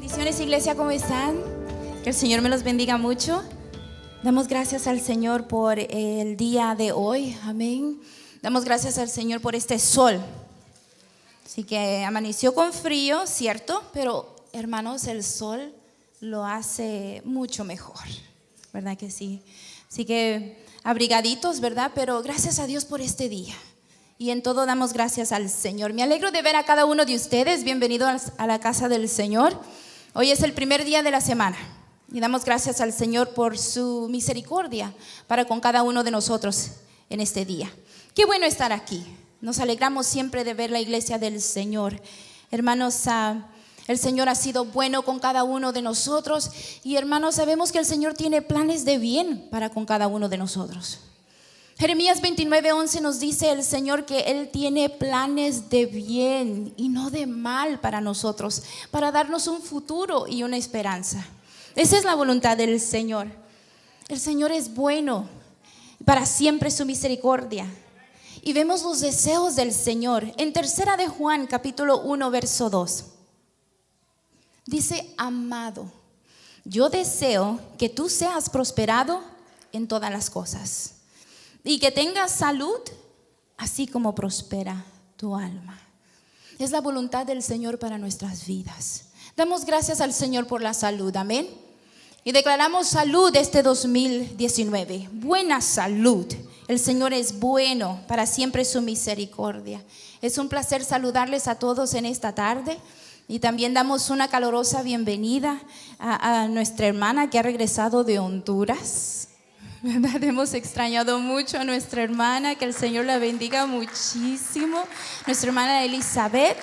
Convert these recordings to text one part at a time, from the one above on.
Bendiciones, iglesia, ¿cómo están? Que el Señor me los bendiga mucho. Damos gracias al Señor por el día de hoy, amén. Damos gracias al Señor por este sol. Así que amaneció con frío, ¿cierto? Pero hermanos, el sol lo hace mucho mejor, ¿verdad que sí? Así que abrigaditos, ¿verdad? Pero gracias a Dios por este día. Y en todo damos gracias al Señor. Me alegro de ver a cada uno de ustedes. Bienvenidos a la casa del Señor. Hoy es el primer día de la semana. Y damos gracias al Señor por su misericordia para con cada uno de nosotros en este día. Qué bueno estar aquí. Nos alegramos siempre de ver la iglesia del Señor. Hermanos, el Señor ha sido bueno con cada uno de nosotros. Y hermanos, sabemos que el Señor tiene planes de bien para con cada uno de nosotros. Jeremías 29:11 nos dice el Señor que Él tiene planes de bien y no de mal para nosotros, para darnos un futuro y una esperanza. Esa es la voluntad del Señor. El Señor es bueno, para siempre su misericordia. Y vemos los deseos del Señor. En 3 de Juan, capítulo 1, verso 2. Dice: amado, yo deseo que tú seas prosperado en todas las cosas y que tengas salud, así como prospera tu alma. Es la voluntad del Señor para nuestras vidas. Damos gracias al Señor por la salud, amén. Y declaramos salud este 2019, buena salud. El Señor es bueno, para siempre su misericordia. Es un placer saludarles a todos en esta tarde. Y también damos una calurosa bienvenida a nuestra hermana que ha regresado de Honduras, ¿verdad? Hemos extrañado mucho a nuestra hermana, que el Señor la bendiga muchísimo. Nuestra hermana Elizabeth,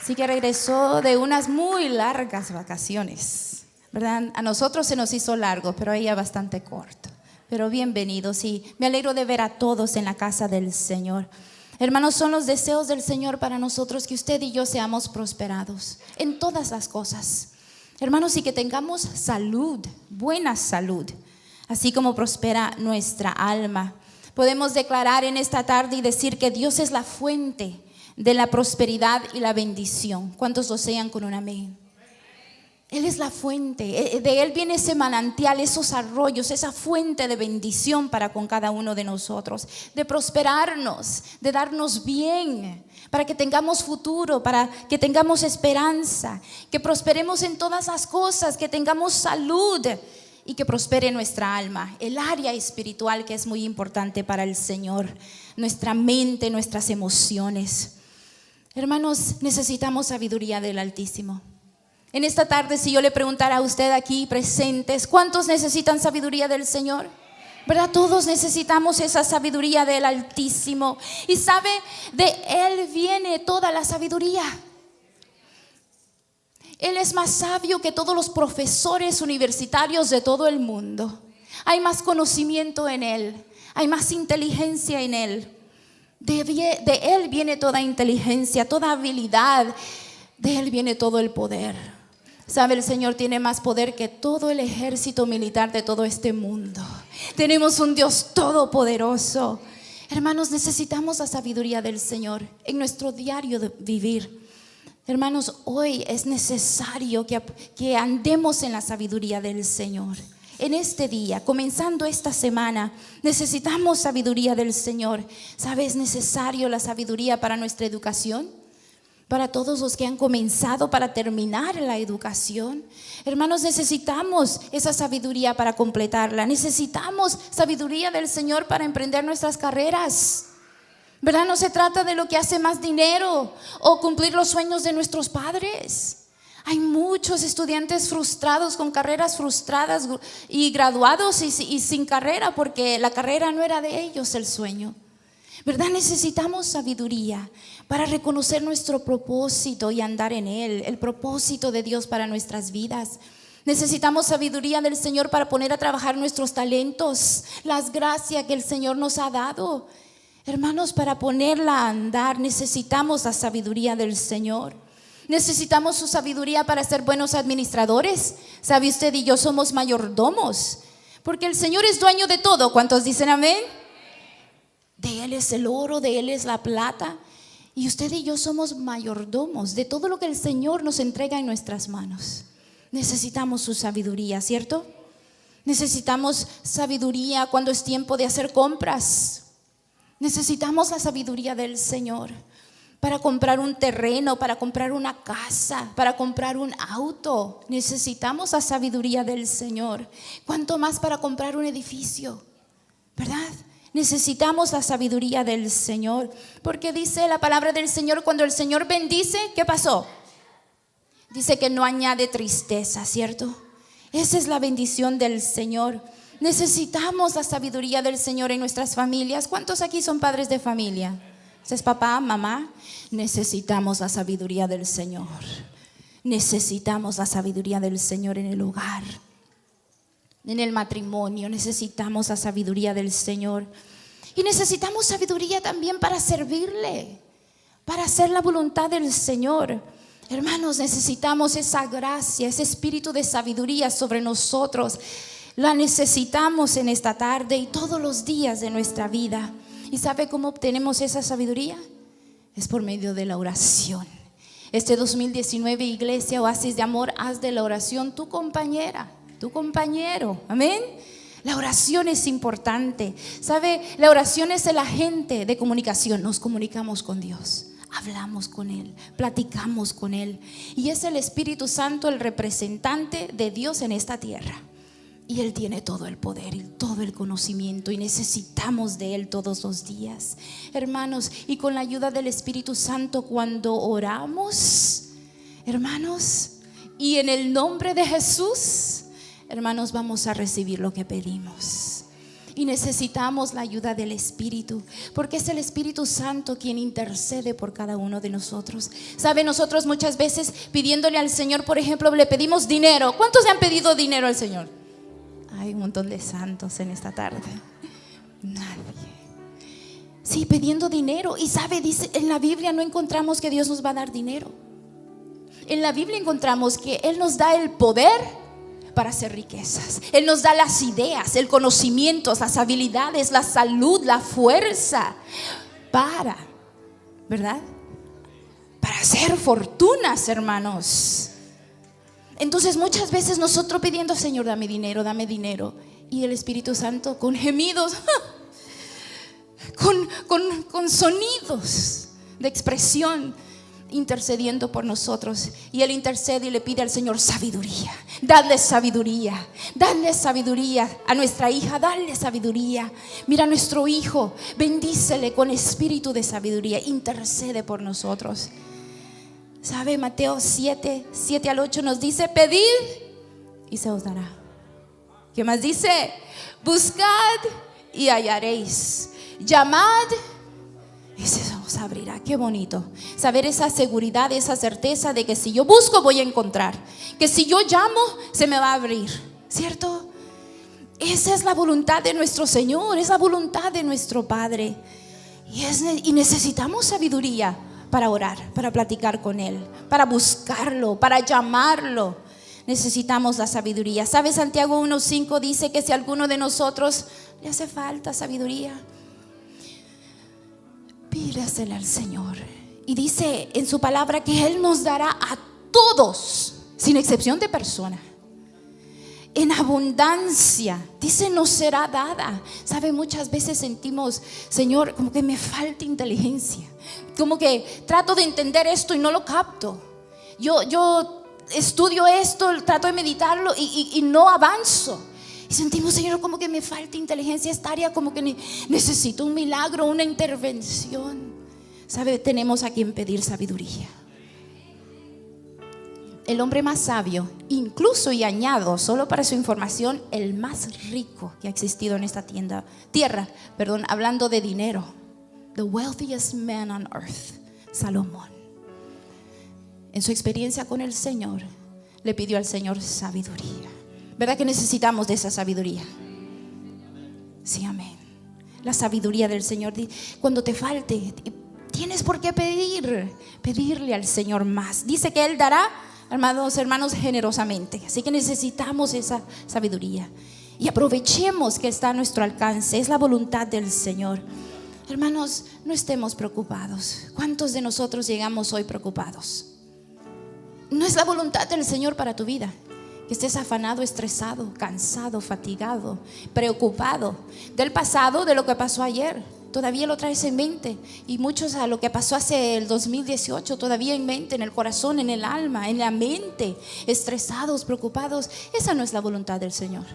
sí, que regresó de unas muy largas vacaciones, ¿verdad? A nosotros se nos hizo largo, pero a ella bastante corto. Pero bienvenidos, y me alegro de ver a todos en la casa del Señor. Hermanos, son los deseos del Señor para nosotros que usted y yo seamos prosperados en todas las cosas. Hermanos, y que tengamos salud, buena salud, así como prospera nuestra alma. Podemos declarar en esta tarde y decir que Dios es la fuente de la prosperidad y la bendición. ¿Cuántos lo sean con un amén? Él es la fuente, de Él viene ese manantial, esos arroyos, esa fuente de bendición para con cada uno de nosotros, de prosperarnos, de darnos bien, para que tengamos futuro, para que tengamos esperanza, que prosperemos en todas las cosas, que tengamos salud y que prospere nuestra alma, el área espiritual que es muy importante para el Señor, nuestra mente, nuestras emociones. Hermanos, necesitamos sabiduría del Altísimo. En esta tarde, si yo le preguntara a usted aquí presentes, ¿cuántos necesitan sabiduría del Señor? ¿Verdad? Todos necesitamos esa sabiduría del Altísimo. Y sabe, de Él viene toda la sabiduría. Él es más sabio que todos los profesores universitarios de todo el mundo. Hay más conocimiento en Él, hay más inteligencia en Él. De Él viene toda inteligencia, toda habilidad. De Él viene todo el poder. Sabe, el Señor tiene más poder que todo el ejército militar de todo este mundo. Tenemos un Dios todopoderoso. Hermanos, necesitamos la sabiduría del Señor en nuestro diario de vivir. Hermanos, hoy es necesario que andemos en la sabiduría del Señor. En este día, comenzando esta semana, necesitamos sabiduría del Señor. ¿Sabe? Es necesario la sabiduría para nuestra educación, para todos los que han comenzado, para terminar la educación. Hermanos, necesitamos esa sabiduría para completarla. Necesitamos sabiduría del Señor para emprender nuestras carreras, ¿verdad? No se trata de lo que hace más dinero o cumplir los sueños de nuestros padres. Hay muchos estudiantes frustrados, con carreras frustradas y graduados y sin carrera, porque la carrera no era de ellos el sueño, ¿verdad? Necesitamos sabiduría para reconocer nuestro propósito y andar en él, el propósito de Dios para nuestras vidas. Necesitamos sabiduría del Señor para poner a trabajar nuestros talentos, las gracias que el Señor nos ha dado. Hermanos, para ponerla a andar necesitamos la sabiduría del Señor. Necesitamos su sabiduría para ser buenos administradores. ¿Sabe usted y yo somos mayordomos? Porque el Señor es dueño de todo. ¿Cuántos dicen amén? De Él es el oro, de Él es la plata. Y usted y yo somos mayordomos de todo lo que el Señor nos entrega en nuestras manos. Necesitamos su sabiduría, ¿cierto? Necesitamos sabiduría cuando es tiempo de hacer compras. Necesitamos la sabiduría del Señor para comprar un terreno, para comprar una casa, para comprar un auto. Necesitamos la sabiduría del Señor. ¿Cuánto más para comprar un edificio? ¿Verdad? Necesitamos la sabiduría del Señor, porque dice la palabra del Señor, cuando el Señor bendice, ¿qué pasó? Dice que no añade tristeza, ¿cierto? Esa es la bendición del Señor. Necesitamos la sabiduría del Señor en nuestras familias. ¿Cuántos aquí son padres de familia? ¿Es papá, mamá? Necesitamos la sabiduría del Señor. Necesitamos la sabiduría del Señor en el hogar. En el matrimonio necesitamos la sabiduría del Señor. Y necesitamos sabiduría también para servirle, para hacer la voluntad del Señor. Hermanos, necesitamos esa gracia, ese espíritu de sabiduría sobre nosotros. La necesitamos en esta tarde y todos los días de nuestra vida. ¿Y sabe cómo obtenemos esa sabiduría? Es por medio de la oración. Este 2019, iglesia, Oasis de Amor, haz de la oración tu compañera, tu compañero, amén. La oración es importante, ¿sabe? La oración es el agente de comunicación. Nos comunicamos con Dios, hablamos con Él, platicamos con Él. Y es el Espíritu Santo el representante de Dios en esta tierra. Y Él tiene todo el poder y todo el conocimiento, y necesitamos de Él todos los días, hermanos. Y con la ayuda del Espíritu Santo, cuando oramos, hermanos, y en el nombre de Jesús, hermanos, vamos a recibir lo que pedimos. Y necesitamos la ayuda del Espíritu, porque es el Espíritu Santo quien intercede por cada uno de nosotros. ¿Sabe? Nosotros muchas veces pidiéndole al Señor, por ejemplo, le pedimos dinero. ¿Cuántos le han pedido dinero al Señor? Hay un montón de santos en esta tarde. Nadie. Sí, pidiendo dinero. Y sabe, dice, en la Biblia no encontramos que Dios nos va a dar dinero. En la Biblia encontramos que Él nos da el poder para hacer riquezas. Él nos da las ideas, el conocimiento, las habilidades, la salud, la fuerza para, ¿verdad? Para hacer fortunas, hermanos. Entonces muchas veces nosotros pidiendo, Señor, dame dinero, y el Espíritu Santo con gemidos, con sonidos de expresión, intercediendo por nosotros. Y Él intercede y le pide al Señor sabiduría. Dale sabiduría a nuestra hija, dale sabiduría. Mira a nuestro hijo, bendícele con espíritu de sabiduría, intercede por nosotros. ¿Sabe? Mateo 7:7-8 nos dice: pedid y se os dará. ¿Qué más dice? Buscad y hallaréis. Llamad y se os abrirá. Qué bonito saber esa seguridad, esa certeza de que si yo busco voy a encontrar, que si yo llamo se me va a abrir, ¿cierto? Esa es la voluntad de nuestro Señor, es la voluntad de nuestro Padre. Y necesitamos sabiduría para orar, para platicar con Él, para buscarlo, para llamarlo. Necesitamos la sabiduría. ¿Sabe? Santiago 1:5 dice que si a alguno de nosotros le hace falta sabiduría, pídasela al Señor. Y dice en su palabra que Él nos dará a todos, sin excepción de persona, en abundancia. Dice, nos será dada. ¿Sabe? Muchas veces sentimos, Señor, como que me falta inteligencia, como que trato de entender esto y no lo capto. Yo estudio esto, trato de meditarlo y no avanzo. Y sentimos, Señor, como que me falta inteligencia. Esta área como que necesito un milagro, una intervención. ¿Sabe? Tenemos a quien pedir sabiduría. El hombre más sabio, incluso, y añado, solo para su información, el más rico que ha existido en esta tierra, hablando de dinero, the wealthiest man on earth, Salomón, en su experiencia con el Señor, le pidió al Señor sabiduría. ¿Verdad que necesitamos de esa sabiduría? Sí, amén. La sabiduría del Señor. Cuando te falte, tienes por qué pedirle al Señor más. Dice que Él dará, hermanos, generosamente. Así que necesitamos esa sabiduría. Y aprovechemos que está a nuestro alcance. Es la voluntad del Señor. Hermanos, no estemos preocupados. ¿Cuántos de nosotros llegamos hoy preocupados? No es la voluntad del Señor para tu vida que estés afanado, estresado, cansado, fatigado, preocupado del pasado, de lo que pasó ayer. Todavía lo traes en mente, y muchos a lo que pasó hace el 2018 todavía en mente, en el corazón, en el alma, en la mente, estresados, preocupados. Esa no es la voluntad del Señor.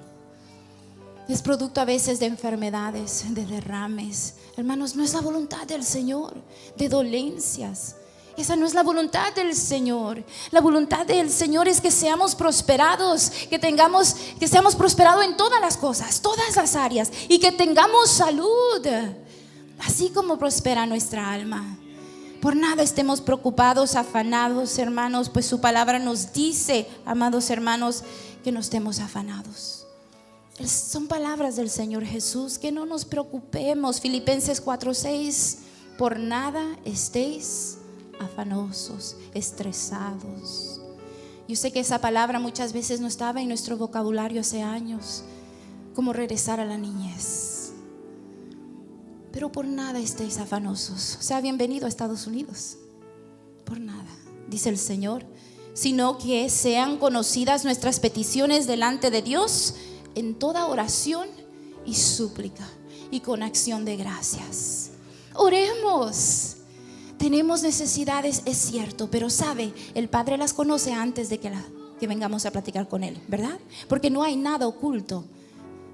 Es producto a veces de enfermedades, de derrames. Hermanos, no es la voluntad del Señor, de dolencias. Esa no es la voluntad del Señor. La voluntad del Señor es que seamos prosperados, que seamos prosperados en todas las cosas, todas las áreas, y que tengamos salud, así como prospera nuestra alma. Por nada estemos preocupados, afanados, hermanos, pues su palabra nos dice, amados hermanos, que no estemos afanados. Son palabras del Señor Jesús, que no nos preocupemos. Filipenses 4:6, por nada estéis afanosos, estresados. Yo sé que esa palabra muchas veces no estaba en nuestro vocabulario hace años, como regresar a la niñez. Pero por nada estéis afanosos. Sea bienvenido a Estados Unidos. Por nada, dice el Señor, sino que sean conocidas nuestras peticiones delante de Dios en toda oración y súplica y con acción de gracias. Oremos. Tenemos necesidades, es cierto, pero sabe, el Padre las conoce antes de que vengamos a platicar con Él, ¿verdad? Porque no hay nada oculto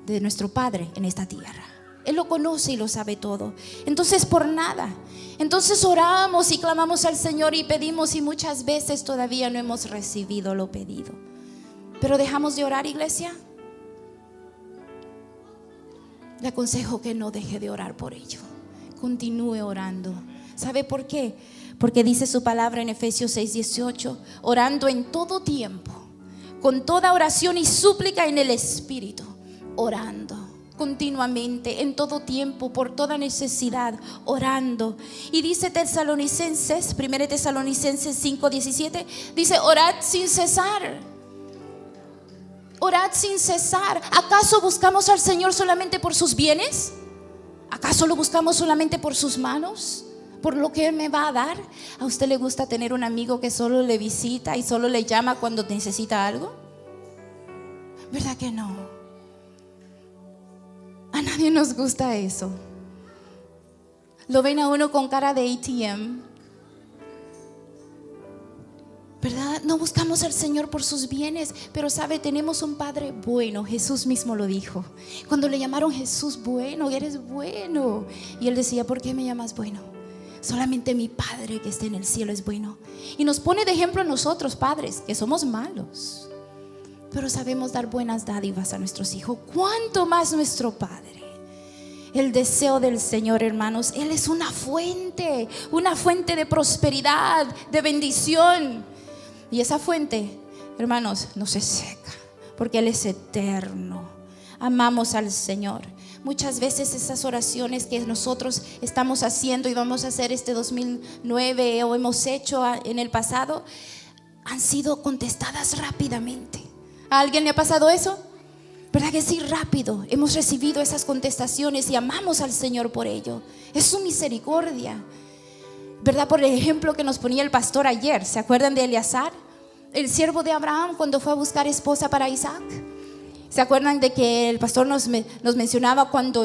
de nuestro Padre en esta tierra. Él lo conoce y lo sabe todo. Entonces, por nada. Entonces oramos y clamamos al Señor y pedimos, y muchas veces todavía no hemos recibido lo pedido. Pero dejamos de orar, iglesia. Le aconsejo que no deje de orar por ello. Continúe orando. ¿Sabe por qué? Porque dice su palabra en Efesios 6:18, orando en todo tiempo, con toda oración y súplica en el Espíritu, orando continuamente, en todo tiempo, por toda necesidad, orando. Y dice Tesalonicenses, 1 Tesalonicenses 5:17, dice, orad sin cesar. Orad sin cesar. ¿Acaso buscamos al Señor solamente por sus bienes? ¿Acaso lo buscamos solamente por sus manos? ¿Por lo que Él me va a dar? ¿A usted le gusta tener un amigo que solo le visita y solo le llama cuando necesita algo? ¿Verdad que no? A nadie nos gusta eso. Lo ven a uno con cara de ATM, ¿verdad? No buscamos al Señor por sus bienes, pero sabe, tenemos un Padre bueno. Jesús mismo lo dijo. Cuando le llamaron Jesús, bueno, eres bueno. Y Él decía, ¿por qué me llamas bueno? Solamente mi Padre que está en el cielo es bueno. Y nos pone de ejemplo a nosotros, padres, que somos malos, pero sabemos dar buenas dádivas a nuestros hijos. ¿Cuánto más nuestro Padre? El deseo del Señor, hermanos, Él es una fuente de prosperidad, de bendición. Y esa fuente, hermanos, no se seca, porque Él es eterno. Amamos al Señor. Muchas veces esas oraciones que nosotros estamos haciendo y vamos a hacer este 2009 o hemos hecho en el pasado, han sido contestadas rápidamente. ¿A alguien le ha pasado eso? ¿Verdad que sí? Rápido hemos recibido esas contestaciones y amamos al Señor por ello. Es su misericordia, ¿verdad? Por el ejemplo que nos ponía el pastor ayer. ¿Se acuerdan de Eleazar, el siervo de Abraham, cuando fue a buscar esposa para Isaac? ¿Se acuerdan de que el pastor nos mencionaba cuando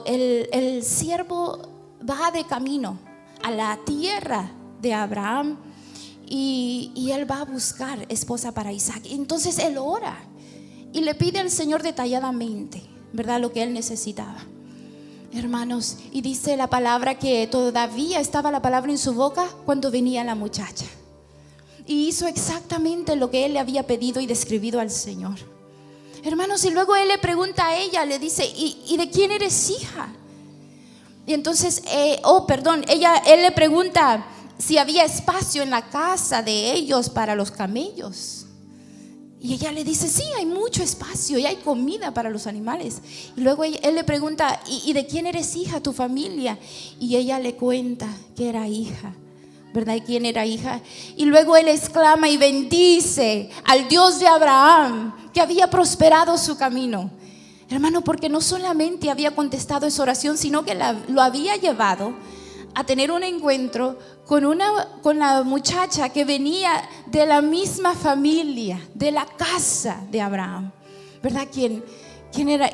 el siervo va de camino a la tierra de Abraham y él va a buscar esposa para Isaac? Entonces él ora y le pide al Señor detalladamente, ¿verdad?, lo que él necesitaba, hermanos. Y dice la palabra que todavía estaba la palabra en su boca cuando venía la muchacha, y hizo exactamente lo que él le había pedido y describido al Señor, hermanos. Y luego él le pregunta a ella, le dice, ¿y de quién eres hija? Y entonces, él le pregunta si había espacio en la casa de ellos para los camellos. Y ella le dice, sí, hay mucho espacio y hay comida para los animales. Y luego él le pregunta, ¿y de quién eres hija, tu familia? Y ella le cuenta que era hija, ¿verdad? ¿Y quién era hija? Y luego él exclama y bendice al Dios de Abraham, que había prosperado su camino. Hermano, porque no solamente había contestado esa oración, sino que lo había llevado a tener un encuentro con la muchacha que venía de la misma familia, de la casa de Abraham, ¿verdad? ¿Qué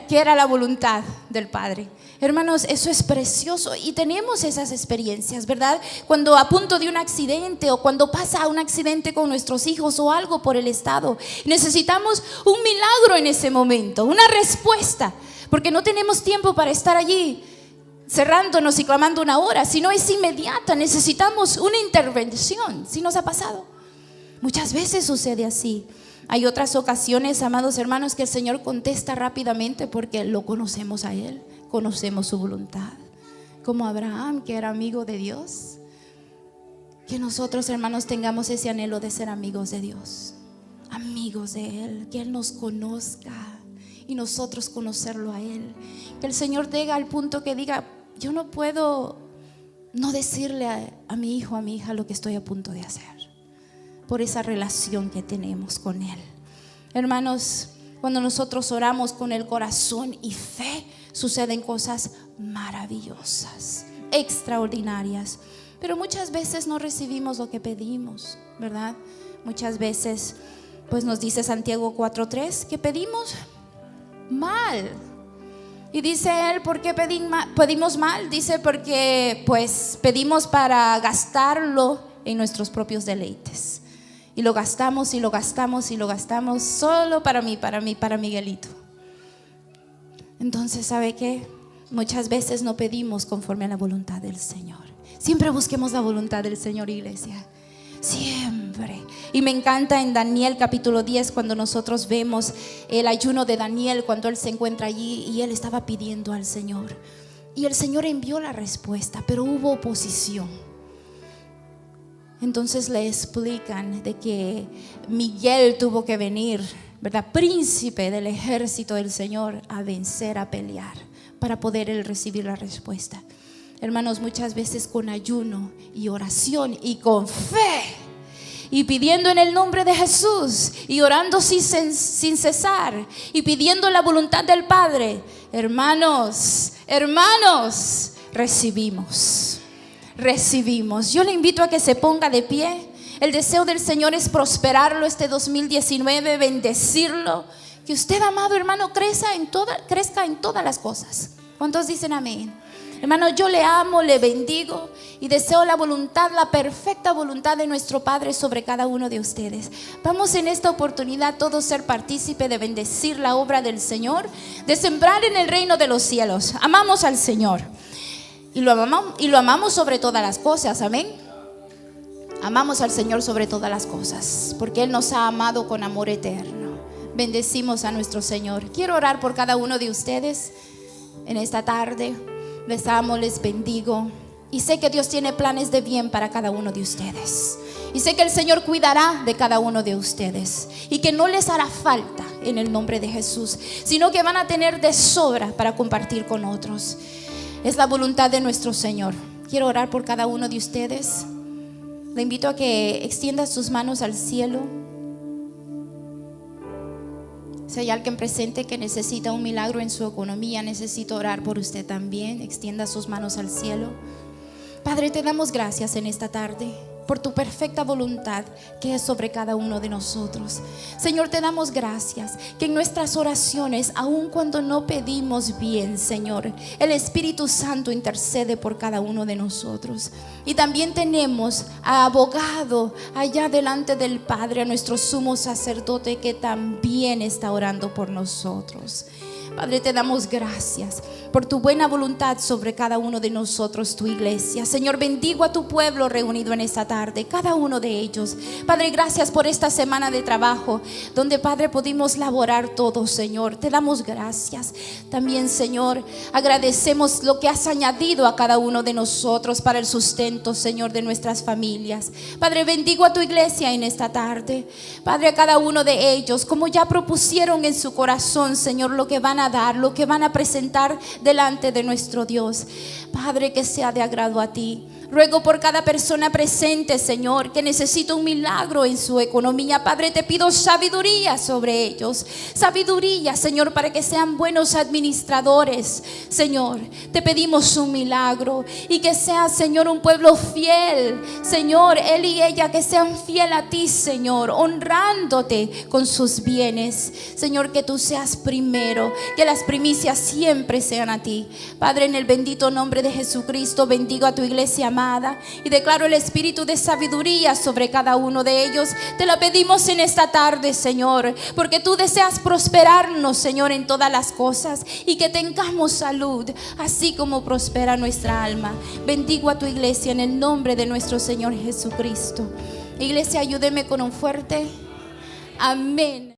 era la voluntad del Padre? Hermanos, eso es precioso y tenemos esas experiencias, ¿verdad? Cuando a punto de un accidente o cuando pasa un accidente con nuestros hijos o algo por el estado, necesitamos un milagro en ese momento, una respuesta, porque no tenemos tiempo para estar allí cerrándonos y clamando una hora, sino es inmediata. Necesitamos una intervención. ¿Sí nos ha pasado? Muchas veces sucede así. Hay otras ocasiones, amados hermanos, que el Señor contesta rápidamente porque lo conocemos a Él, conocemos su voluntad. Como Abraham, que era amigo de Dios. Que nosotros, hermanos, tengamos ese anhelo de ser amigos de Dios, amigos de Él, que Él nos conozca y nosotros conocerlo a Él. Que el Señor llegue al punto que diga: yo no puedo no decirle a mi hijo, a mi hija lo que estoy a punto de hacer, por esa relación que tenemos con Él. Hermanos, cuando nosotros oramos con el corazón y fe, suceden cosas maravillosas, extraordinarias. Pero muchas veces no recibimos lo que pedimos, ¿verdad? Muchas veces, pues nos dice Santiago 4:3 que pedimos mal. Y dice él: ¿por qué pedimos mal? Dice: porque pues pedimos para gastarlo en nuestros propios deleites. Y lo gastamos y lo gastamos y lo gastamos solo para Miguelito. Entonces, ¿sabe qué? Muchas veces no pedimos conforme a la voluntad del Señor. Siempre busquemos la voluntad del Señor, iglesia. Siempre. Y me encanta en Daniel capítulo 10 cuando nosotros vemos el ayuno de Daniel, cuando él se encuentra allí y él estaba pidiendo al Señor. Y el Señor envió la respuesta, pero hubo oposición. Entonces le explican de que Miguel tuvo que venir, ¿verdad? Príncipe del ejército del Señor, a vencer, a pelear, para poder él recibir la respuesta. Hermanos, muchas veces con ayuno y oración y con fe y pidiendo en el nombre de Jesús y orando sin cesar y pidiendo la voluntad del Padre, hermanos, recibimos. Yo le invito a que se ponga de pie. El deseo del Señor es prosperarlo este 2019, bendecirlo. Que usted, amado hermano, crezca en todas las cosas. ¿Cuántos dicen amén? Hermano, yo le amo, le bendigo y deseo la perfecta voluntad de nuestro Padre sobre cada uno de ustedes. Vamos en esta oportunidad todos ser partícipe de bendecir la obra del Señor, de sembrar en el reino de los cielos. Amamos al Señor y lo amamos sobre todas las cosas, amén. Amamos al Señor sobre todas las cosas, porque Él nos ha amado con amor eterno. Bendecimos a nuestro Señor. Quiero orar por cada uno de ustedes en esta tarde. Les amo, les bendigo. Y sé que Dios tiene planes de bien para cada uno de ustedes. Y sé que el Señor cuidará de cada uno de ustedes. Y que no les hará falta en el nombre de Jesús, sino que van a tener de sobra para compartir con otros. Es la voluntad de nuestro Señor. Quiero orar por cada uno de ustedes. Le invito a que extienda sus manos al cielo. Si hay alguien presente que necesita un milagro en su economía, necesito orar por usted también. Extienda sus manos al cielo. Padre, te damos gracias en esta tarde por tu perfecta voluntad que es sobre cada uno de nosotros. Señor, te damos gracias que en nuestras oraciones, aun cuando no pedimos bien, Señor, el Espíritu Santo intercede por cada uno de nosotros. Y también tenemos a abogado allá delante del Padre, a nuestro sumo sacerdote, que también está orando por nosotros. Padre, te damos gracias por tu buena voluntad sobre cada uno de nosotros, tu iglesia. Señor, bendigo a tu pueblo reunido en esta tarde, cada uno de ellos. Padre, gracias por esta semana de trabajo, donde, Padre, pudimos laborar todos, Señor. Te damos gracias. También, Señor, agradecemos lo que has añadido a cada uno de nosotros para el sustento, Señor, de nuestras familias. Padre, bendigo a tu iglesia en esta tarde. Padre, a cada uno de ellos, como ya propusieron en su corazón, Señor, lo que van a dar, lo que van a presentar delante de nuestro Dios. Padre, que sea de agrado a ti. Ruego por cada persona presente, Señor, que necesita un milagro en su economía. Padre, te pido sabiduría sobre ellos. Sabiduría, Señor, para que sean buenos administradores. Señor, te pedimos un milagro y que sea, Señor, un pueblo fiel. Señor, él y ella que sean fiel a ti, Señor, honrándote con sus bienes. Señor, que tú seas primero, que las primicias siempre sean a ti. Padre, en el bendito nombre de Jesucristo, bendigo a tu iglesia amada y declaro el espíritu de sabiduría sobre cada uno de ellos. Te lo pedimos en esta tarde, Señor, porque tú deseas prosperarnos, Señor, en todas las cosas y que tengamos salud, así como prospera nuestra alma. Bendigo a tu iglesia en el nombre de nuestro Señor Jesucristo. Iglesia, ayúdeme con un fuerte amén.